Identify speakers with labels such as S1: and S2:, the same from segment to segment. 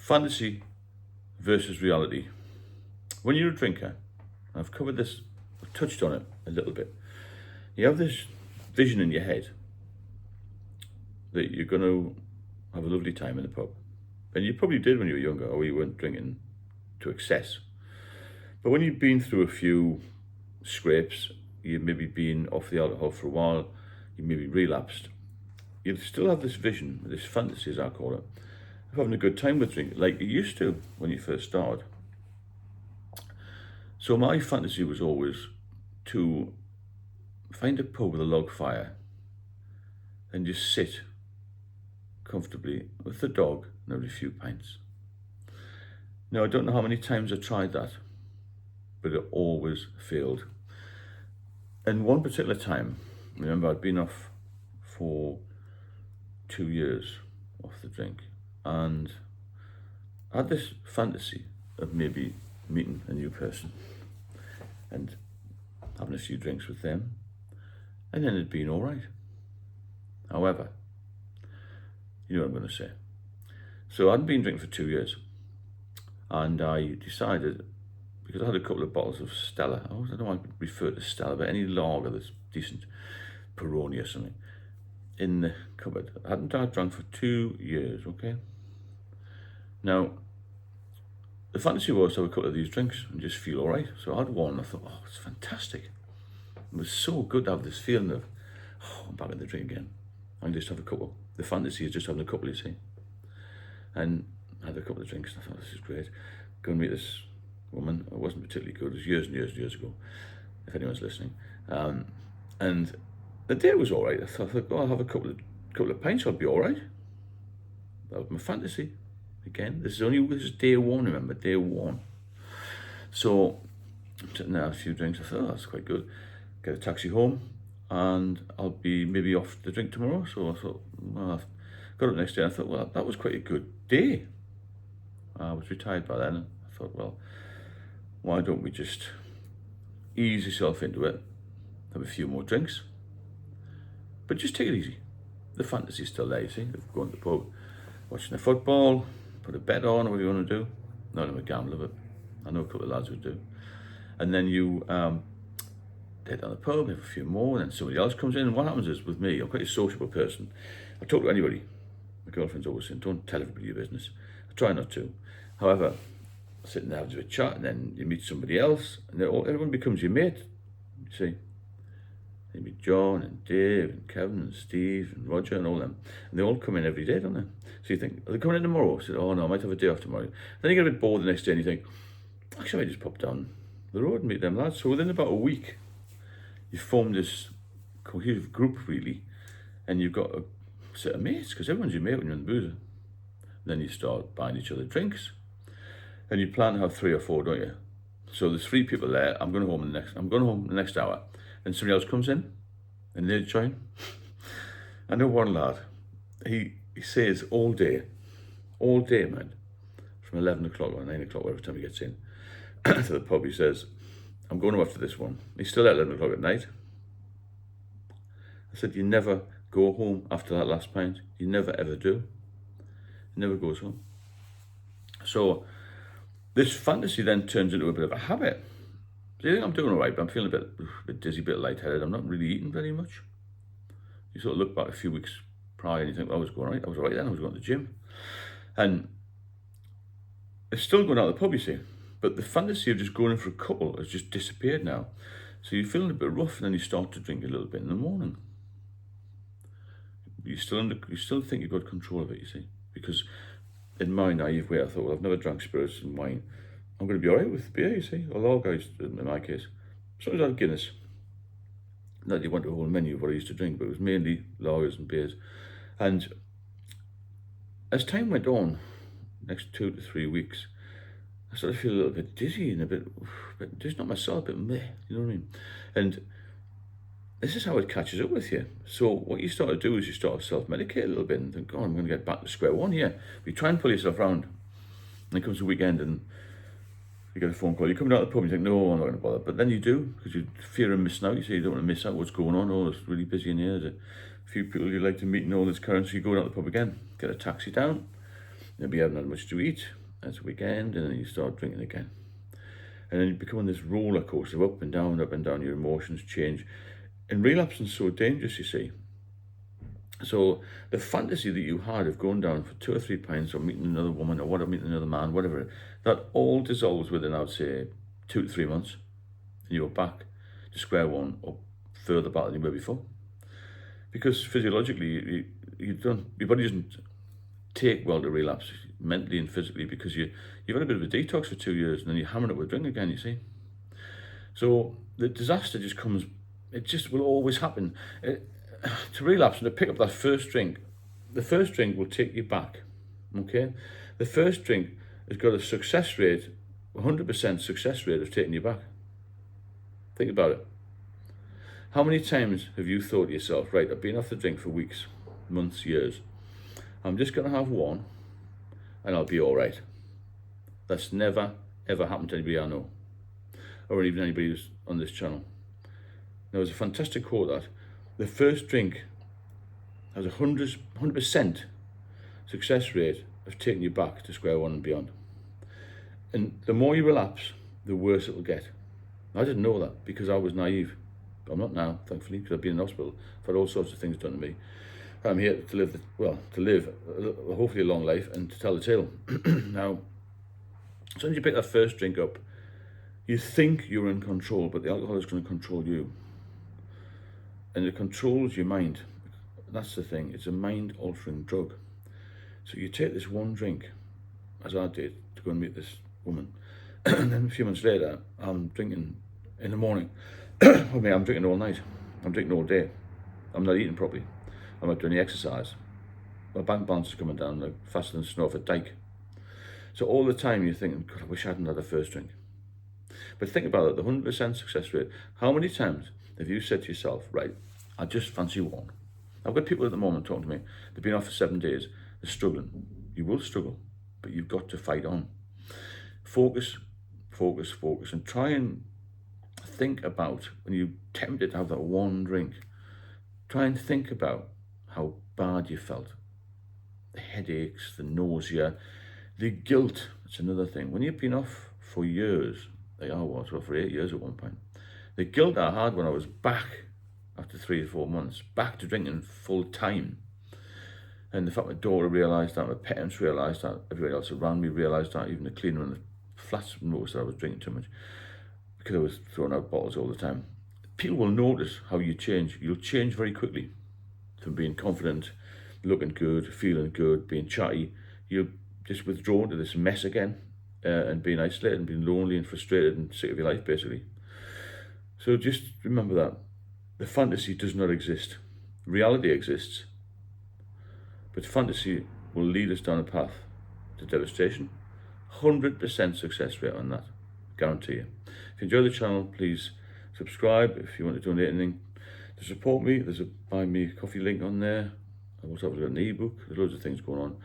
S1: fantasy versus reality. When you're a drinker, I've covered this, I've touched on it a little bit. You have this vision in your head that you're going to have a lovely time in the pub. And you probably did when you were younger, or you weren't drinking to excess. But when you've been through a few scrapes, you've maybe been off the alcohol for a while, you maybe relapsed, you still have this vision, this fantasy as I call it, of having a good time with drink, like you used to when you first started. So my fantasy was always to find a pub with a log fire and just sit comfortably with the dog and have a few pints. Now, I don't know how many times I tried that, but it always failed. And one particular time, remember, I'd been off for 2 years off the drink, and I had this fantasy of maybe meeting a new person and having a few drinks with them, and then it'd been all right. However, you know what I'm going to say. So I hadn't been drinking for 2 years, and I decided, because I had a couple of bottles of Stella, I don't know why I refer to Stella, but any lager that's decent, Peroni or something, in the cupboard. I hadn't drunk for 2 years, okay? Now, the fantasy was to have a couple of these drinks and just feel all right. So I had one, and I thought, oh, it's fantastic. It was so good to have this feeling of, oh, I'm back in the drink again. I can just have a couple. The fantasy is just having a couple, you see. And I had a couple of drinks, and I thought, this is great. Go and meet this woman. It wasn't particularly good. It was years and years and years ago, if anyone's listening. And the day was all right. I thought, oh, I'll have a couple of pints, I'll be all right. That was my fantasy. Again, this is day one, remember, day one. So I'm sitting there, had a few drinks. I thought, oh, that's quite good. Get a taxi home, and I'll be maybe off the drink tomorrow. So I thought, well, I got up the next day, and I thought, well, that was quite a good day. I was retired by then. I thought, well, why don't we just ease yourself into it, have a few more drinks, but just take it easy. The fantasy's still there, you see, of going to the pub, watching the football, put a bet on, or whatever you want to do. Not I'm a gambler, but I know a couple of lads who do. And then you head down the pub, have a few more, and then somebody else comes in. And what happens is, with me, I'm quite a sociable person. I talk to anybody. My girlfriend's always saying, don't tell everybody your business. I try not to. However, sitting there having a chat, and then you meet somebody else, and everyone becomes your mate, you see. You meet John and Dave and Kevin and Steve and Roger and all them, and they all come in every day, don't they? So you think, are they coming in tomorrow? I said, oh no, I might have a day off tomorrow. Then you get a bit bored the next day, and you think, actually I might just pop down the road and meet them lads. So within about a week, you form this cohesive group, really, and you've got a set of mates, because everyone's your mate when you're in the boozer. Then you start buying each other drinks, and you plan to have 3 or 4, don't you? So there's 3 people there. I'm going home the next hour, and somebody else comes in, and they join. I know one lad. He says all day, man, from 11 o'clock or 9 o'clock, whatever time he gets in to the pub. He says, I'm going after this one. He's still at 11 o'clock at night. I said, you never go home after that last pint. You never ever do. He never goes home. So this fantasy then turns into a bit of a habit. So you think I'm doing all right, but I'm feeling a bit dizzy, a bit lightheaded. I'm not really eating very much. You sort of look back a few weeks prior and you think, well, I was going right. I was all right then. I was going to the gym. And it's still going out of the pub, you see. But the fantasy of just going in for a couple has just disappeared now. So you're feeling a bit rough, and then you start to drink a little bit in the morning. You still think you've got control of it, you see. Because in my naive way, I thought, well, I've never drank spirits and wine. I'm going to be all right with beer, you see. Or lager, in my case. Sometimes I had Guinness. Not that you want a whole menu of what I used to drink, but it was mainly lagers and beers. And as time went on, next 2 to 3 weeks, I started to feel a little bit dizzy and a bit just not myself, a bit meh, you know what I mean? And this is how it catches up with you. So what you start to do is you start to self-medicate a little bit and think, oh, I'm going to get back to square one here. But you try and pull yourself around. And then comes the weekend and you get a phone call. You come out of the pub and you think, no, I'm not going to bother. But then you do, because you fear of missing out. You say you don't want to miss out what's going on. Oh, it's really busy in here. There's a few people you'd like to meet and all this current. So you go down to the pub again, get a taxi down. Maybe you haven't had much to eat. That's a weekend, and then you start drinking again. And then you become on this roller coaster of up and down, up and down. Your emotions change. And relapsing is so dangerous, you see. So the fantasy that you had of going down for 2 or 3 pints or meeting another woman or whatever, meeting another man, whatever, that all dissolves within, I would say, 2 to 3 months. And you're back to square one or further back than you were before. Because physiologically, your body doesn't take well to relapse mentally and physically, because you've had a bit of a detox for 2 years and then you're hammering it with drink again, you see. So the disaster just comes, it just will always happen. To relapse and to pick up that first drink, the first drink will take you back, okay? The first drink has got a success rate, 100% success rate of taking you back. Think about it. How many times have you thought to yourself, right, I've been off the drink for weeks, months, years. I'm just going to have one and I'll be all right. That's never, ever happened to anybody I know, or even anybody who's on this channel. There was a fantastic quote that the first drink has a 100% success rate of taking you back to square one and beyond. And the more you relapse, the worse it'll get. I didn't know that because I was naive. But I'm not now, thankfully, because I've been in hospital. I've had all sorts of things done to me. I'm here to live, hopefully a long life and to tell the tale. Now, as soon as you pick that first drink up, you think you're in control, but the alcohol is going to control you. And it controls your mind. That's the thing. It's a mind-altering drug. So you take this one drink, as I did, to go and meet this woman. And then a few months later, I'm drinking in the morning. I'm drinking all night. I'm drinking all day. I'm not eating properly. I'm not doing any exercise. My bank balance is coming down like faster than snow off a dike. So all the time you're thinking, God, I wish I hadn't had a first drink. But think about it, the 100% success rate. How many times have you said to yourself, right, I just fancy one? I've got people at the moment talking to me. They've been off for 7 days. They're struggling. You will struggle, but you've got to fight on. Focus, focus, focus, and try and think about when you're tempted to have that one drink. Try and think about how bad you felt. The headaches, the nausea, the guilt. That's another thing. When you've been off for years, like I was, well, for 8 years at one point, the guilt I had when I was back after 3 or 4 months, back to drinking full time. And the fact my daughter realised that, my parents realised that, everybody else around me realised that, even the cleaner in the flats noticed that I was drinking too much because I was throwing out bottles all the time. People will notice how you change. You'll change very quickly from being confident, looking good, feeling good, being chatty. You'll just withdraw into this mess again and being isolated and being lonely and frustrated and sick of your life, basically. So just remember that. The fantasy does not exist. Reality exists. But fantasy will lead us down a path to devastation. 100% success rate on that. Guarantee you. If you enjoy the channel, please subscribe. If you want to donate anything to support me, there's a buy me a coffee link on there. I've also got an ebook. There's loads of things going on.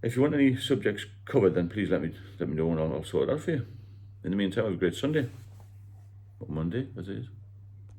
S1: If you want any subjects covered, then please let me know and I'll sort it out for you. In the meantime, have a great Sunday. Or Monday, as it is.